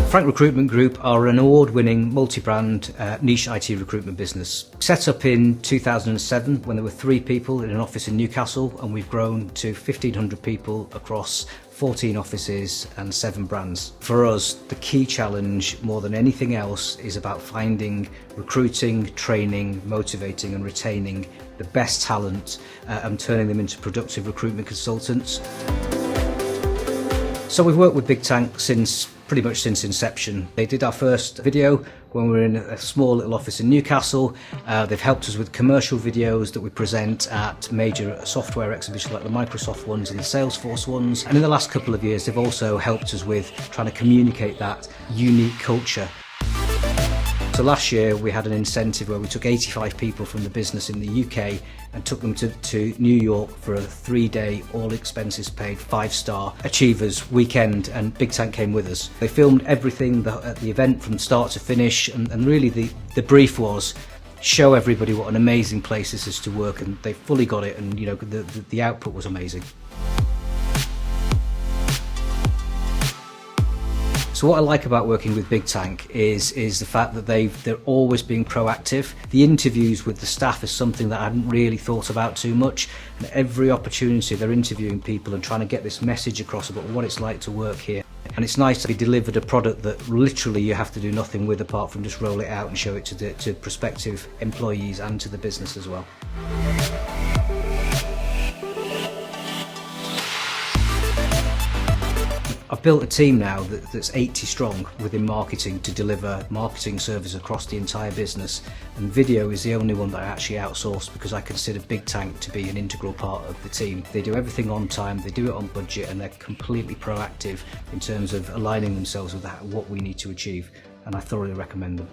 Frank Recruitment Group are an award-winning multi-brand niche IT recruitment business. Set up in 2007 when there were 3 people in an office in Newcastle, and we've grown to 1,500 people across 14 offices and 7 brands. For us, the key challenge more than anything else is about finding, recruiting, training, motivating and retaining the best talent and turning them into productive recruitment consultants. So we've worked with Bigtank pretty much since inception. They did our first video when we were in a small little office in Newcastle. They've helped us with commercial videos that we present at major software exhibitions like the Microsoft ones and the Salesforce ones. And in the last couple of years, they've also helped us with trying to communicate that unique culture. So last year we had an incentive where we took 85 people from the business in the UK and took them to New York for a 3-day, all expenses paid, 5-star achievers weekend, and Bigtank came with us. They filmed everything at the event from start to finish, and really the brief was show everybody what an amazing place this is to work, and they fully got it, and the output was amazing. So what I like about working with Bigtank is the fact that they're always being proactive. The interviews with the staff is something that I hadn't really thought about too much. And every opportunity they're interviewing people and trying to get this message across about what it's like to work here. And it's nice to be delivered a product that literally you have to do nothing with apart from just roll it out and show it to prospective employees and to the business as well. I've built a team now that's 80 strong within marketing to deliver marketing service across the entire business, and video is the only one that I actually outsource because I consider Bigtank to be an integral part of the team. They do everything on time, they do it on budget, and they're completely proactive in terms of aligning themselves with what we need to achieve, and I thoroughly recommend them.